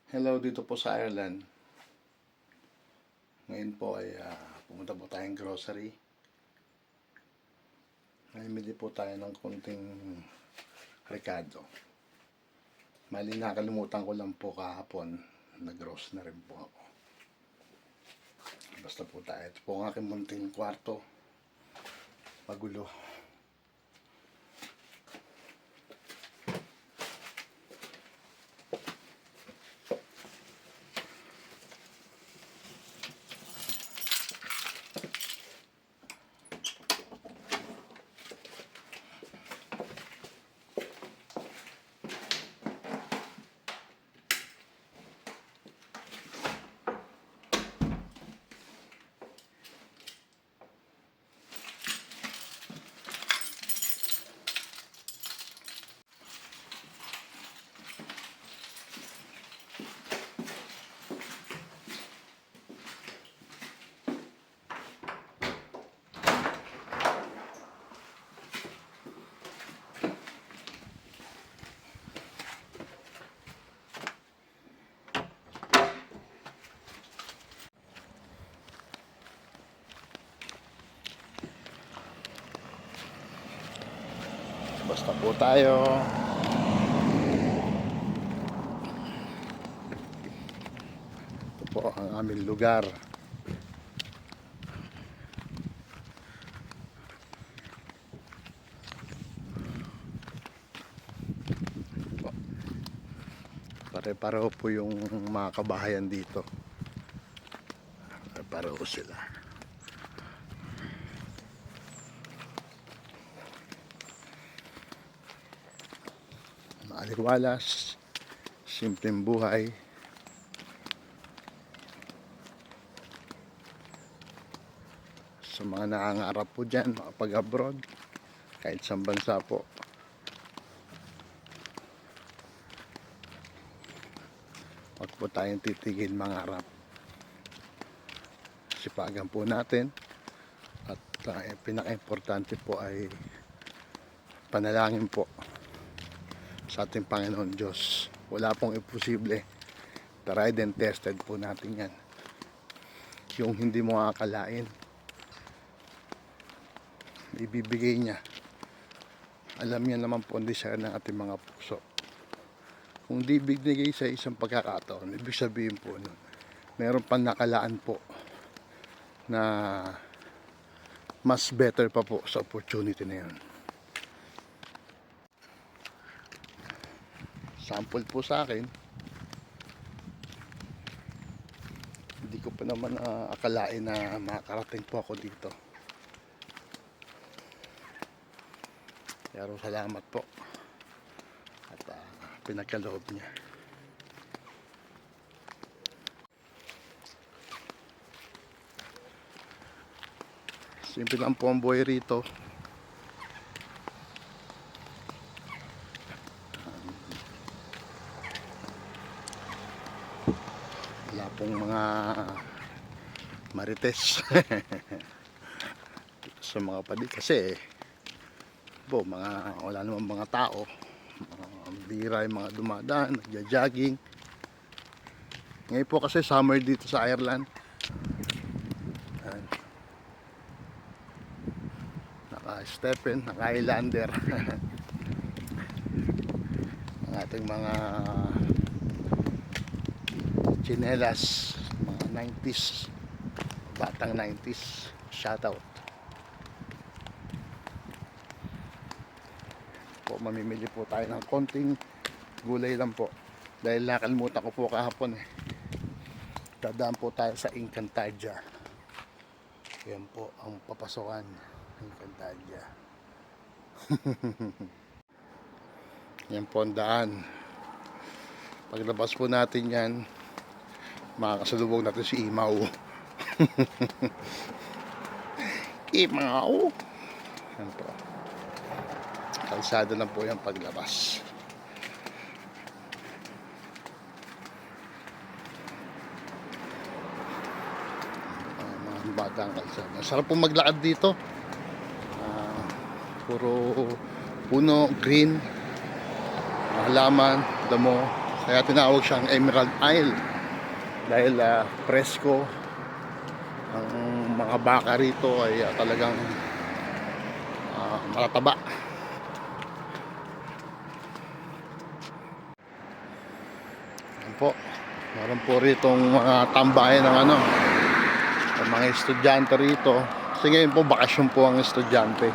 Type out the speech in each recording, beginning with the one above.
Hello dito po sa Ireland. Ngayon po ay pumunta po tayong grocery. Namili po tayo ng konting rekado. Mali nakalimutan ko lang po kahapon. Nag-gross na rin po ako. Basta po tayo. Ito po ang aking munting kwarto. Magulo. Basta po tayo. Ito po ang aming lugar. Pare-pareho po yung mga kabahayan dito. Pare-pareho sila. Maaliwalas, simpleng buhay. Sa mga nangangarap po dyan, makapag-abroad, kahit sa bansa po. Huwag po tayong titigil mangarap. Sipagan po natin. At pinaka-importante po ay panalangin po sa ating Panginoon Diyos. Wala pong imposible. Tried and tested po natin yan. Yung hindi mo akalain, ibibigay niya. Alam niya naman po ang desire ng ating mga puso. Kung di binigay sa isang pagkakataon, ibig sabihin po nun, meron pang nakalaan po na mas better pa po sa opportunity na yun. Sample po sa akin, hindi ko pa naman akalain na makakarating po ako dito. Pero salamat po at pinagkaloob niya. Simple lang po ang buhay rito. Wala pong mga marites sa mga padi kasi wala namang mga tao, bira yung mga dumadaan, nagja-jogging. Ngayon po kasi summer dito sa Ireland. Naka-stepen, naka-islander. Ang ating mga chinelas, mga 90s, batang 90s, shoutout po. Mamimili po tayo ng konting gulay lang po dahil nakalimutan ko po kahapon dadaan po tayo sa Encantadia. Yan po ang papasokan, Encantadia. Yan po ang daan. Paglabas po natin yan, makakasalubong natin si Imaw. Imaw. Yan po. Kalsada lang po yan paglabas. Mga batang kalsada. Sarap po maglakad dito. Puro puno, green, halaman, damo. Kaya tinawag siyang Emerald Isle dahil presko ang mga baka rito ay talagang matataba. Yan po, meron po ritong mga tambayan ng mga estudyante rito kasi ngayon po bakasyon po ang estudyante.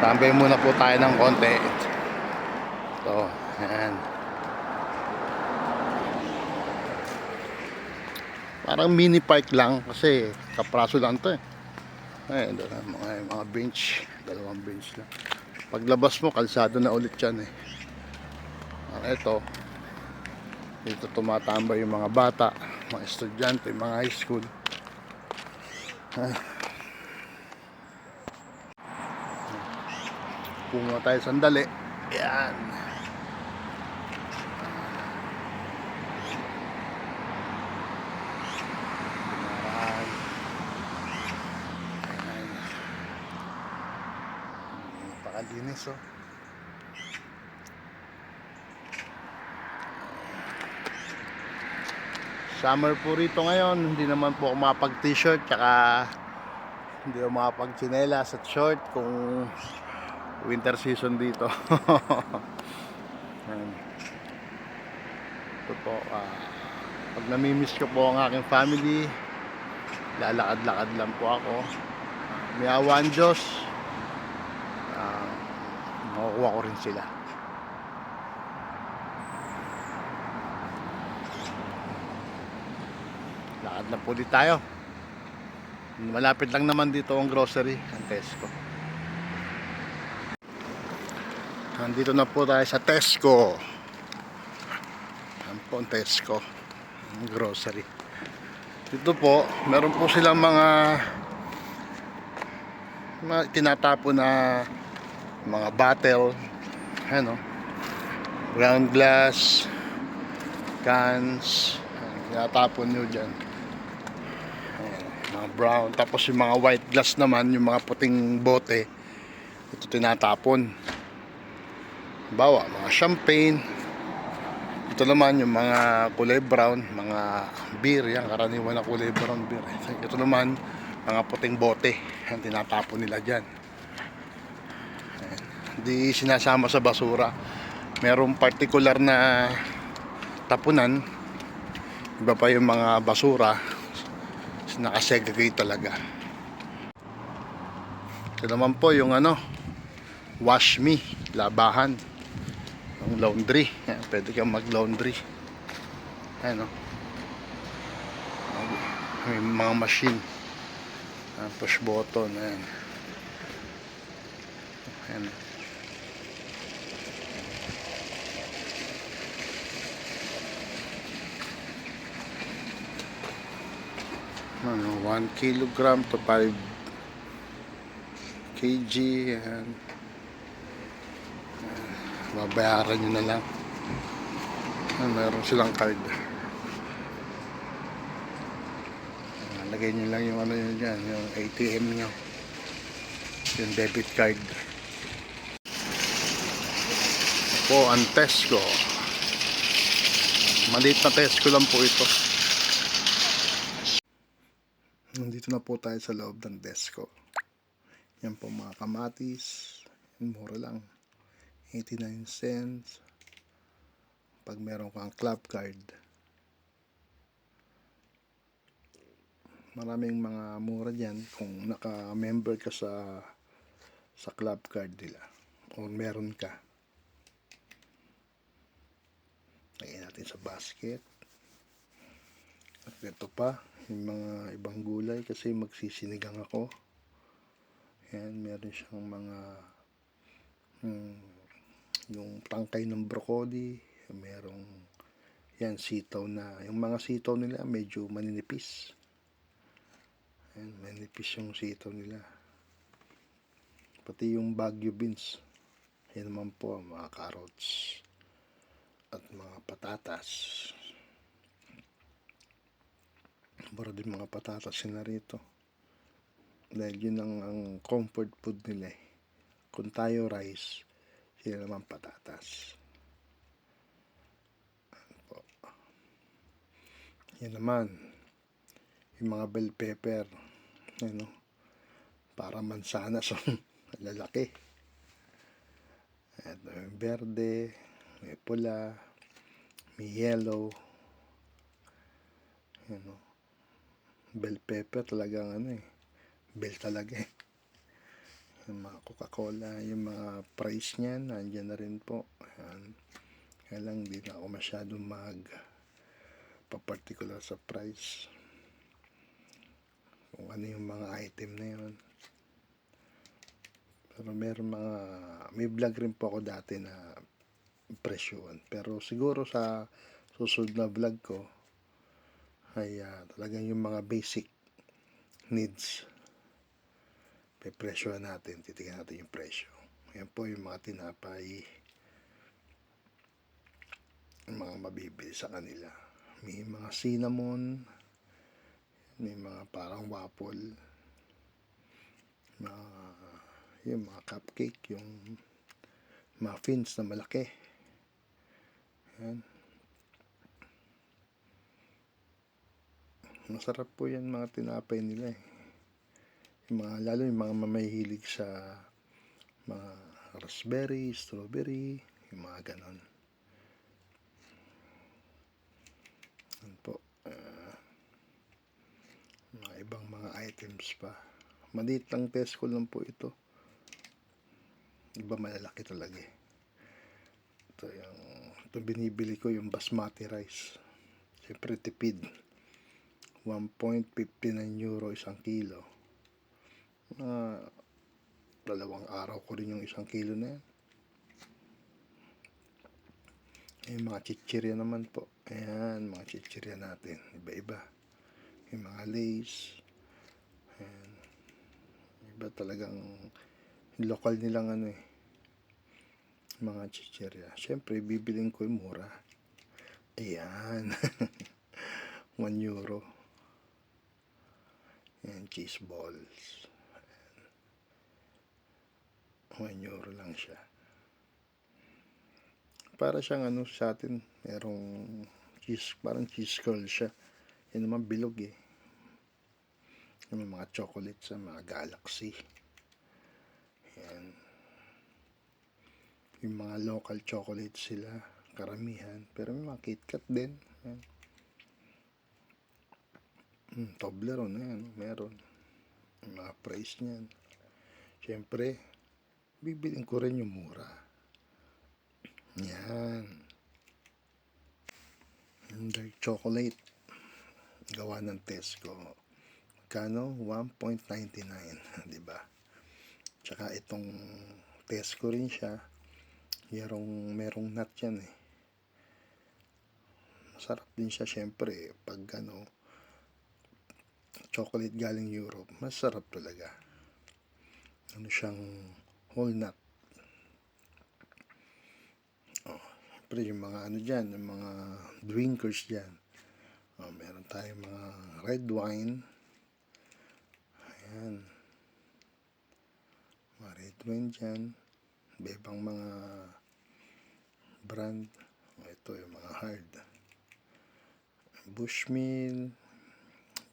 Tambay muna po tayo ng konti. So, yan. Parang mini park lang kasi kapraso lang to eh. Ay, mga bench, dalawang bench lang. Paglabas mo, kalsado na ulit yan eh. Ito, dito tumatambay yung mga bata, mga estudyante, mga high school. Pumunta tayo sandali. Yan. Napakalinis oh. Summer po rito ngayon, hindi naman po ako makapag t-shirt tsaka hindi ako makapag tsinelas at short kung winter season dito. Ito po, pag namimiss ko po ang aking family, lalakad-lakad lang po ako. May awa ang Diyos, makukuha ko rin sila. Lakad na po ulit tayo. Malapit lang naman dito ang grocery, ang Tesco. Nandito na po tayo sa Tesco. Yan po ang Tesco, ang grocery. Dito po, meron po silang mga tinatapo na mga bottle, ano, brown glass, cans, tinatapon nyo dyan. Mga brown, tapos yung mga white glass naman, yung mga puting bote, ito tinatapon. Bawa, mga champagne. Ito naman yung mga kulay brown, mga beer, yan, karaniwan na kulay brown beer. Ito naman, mga puting bote, yan, tinatapon nila dyan. Hindi sinasama sa basura. Merong particular na tapunan, iba pa yung mga basura, nakasegregate talaga. Ito naman po yung Wash Me, labahan, yung laundry. Yan, pwede kang mag laundry. Ayan, may mga machine, push button. Ayan. Ayan. 1 kilogram to 5 kg. Ayan. Babayaran nyo na lang. Meron silang card. Lagay nyo lang yung yun dyan, yung ATM nyo, yung debit card. Po ang Tesco. Maliit na Tesco lang po ito. Nandito na po tayo sa loob ng Tesco. Yan po mga kamatis. Mura lang, 89 cents. Pag meron kang club card, maraming mga mura dyan kung naka-member ka sa club card nila o meron ka. Lagyan natin sa basket. At ito pa yung mga ibang gulay kasi magsisinigang ako. Yan, meron siyang mga yung tangkay ng broccoli, merong yan sitaw na, yung mga sitaw nila medyo maninipis. Yan, maninipis yung sitaw nila. Pati yung Baguio beans. Yan naman po mga carrots at mga patatas. Mura din mga patatas sila rito. Dahil yun ang comfort food nila eh. Kung tayo rice, sila naman patatas. Yan naman, yung mga bell pepper, ano, para mansanas ang lalaki. At may berde, may pula, may yellow. Ano, bell pepper talagang ano eh, bell talaga eh. Yung mga Coca-Cola, yung mga price niyan, nandiyan na rin po. Ayan. Kaya lang, hindi na ako masyadong pa-particular sa price. Kung ano yung mga item na yun. Pero may vlog rin po ako dati na presyoan. Pero siguro sa susunod na vlog ko, ay talagang yung mga basic needs. Pepresyoan natin, titignan natin yung presyo. Yan po yung mga tinapay, yung mga mabibili sa kanila. May mga cinnamon, may mga parang waffle, yung mga cupcake, yung muffins na malaki. Yan. Masarap po yan mga tinapay nila eh. Lalo yung mga mamahilig sa mga raspberry, strawberry, yung mga ganon. Yan po. Mga ibang mga items pa. Maliit lang test ko lang po ito. Iba malalaki talaga eh. Ito binibili ko yung basmati rice. Siyempre tipid. 1.59 euro isang kilo. Dalawang araw ko rin yung isang kilo na yan. Yung mga chichirya naman po. Ayan, mga chichirya natin. Iba-iba. Yung mga lace. Ayan. Iba talagang local nilang ano eh. Mga chichirya. Siyempre, bibiling ko yung mura. Ayan. 1 euro. Ayan, cheese balls. Ayan. 1 euro lang siya. Para siyang ano sa atin, merong cheese, parang cheese curl siya. Yan naman bilog eh. Yung mga chocolate sa mga Galaxy. Yan. Yung mga local chocolate sila, karamihan. Pero may mga KitKat din. Yan. Toblerone, yan, meron. Yung mga price niyan. Siyempre, bibiling ko rin yung mura. Yan. Yung dark chocolate. Gawa ng Tesco. Magkano? 1.99. Diba? Tsaka itong Tesco rin siya. Merong nut yan eh. Masarap din siya syempre. Pag chocolate galing Europe, masarap talaga. Ano siyang whole nut. Pero yung mga dyan, yung mga drinkers dyan. Meron tayong mga red wine. Ayan. Mga red wine dyan. Ibang mga brand. Ito yung mga hard. Bushmill,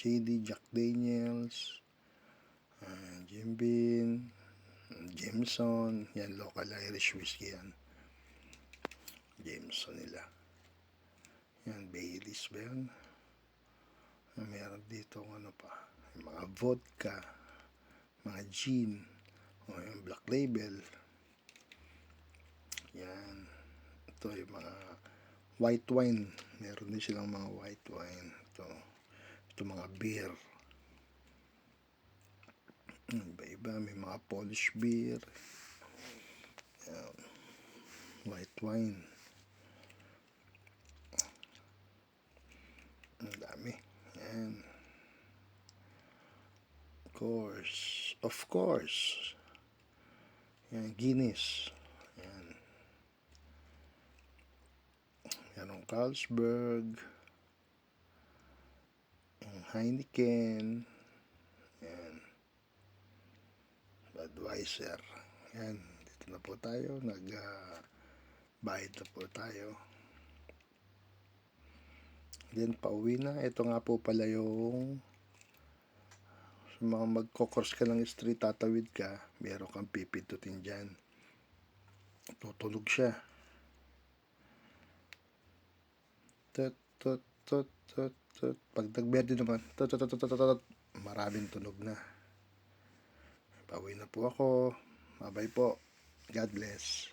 JD, Jack Daniels, Jim Beam, Jameson. Yan, local Irish whiskey yan. Jameson nila. Yan, Baileys ba yan? Meron dito ano pa. Yung mga vodka, mga gin, yung Black Label. Yan. Ito yung mga white wine. Meron din silang mga white wine. Ito mga beer. Iba-iba. May mga Polish beer. Yan. White wine. Ang dami. Yan. Of course. Yan, Guinness. Yan. Yan ang Carlsberg. Heineken. Yan. advisor. Yan, dito na po tayo, bayad na po tayo. Then pauwi na. Ito nga po pala yung sa mga magkokross ka ng street, tatawid ka, meron kang pipindutin dyan. Tutunog siya. Tut, tut, tut, tut, tut. Pag nagberde naman, tut, tut, tut, tut, tut, maraming tunog na. Pauwi na po ako. Bye-bye po. God bless.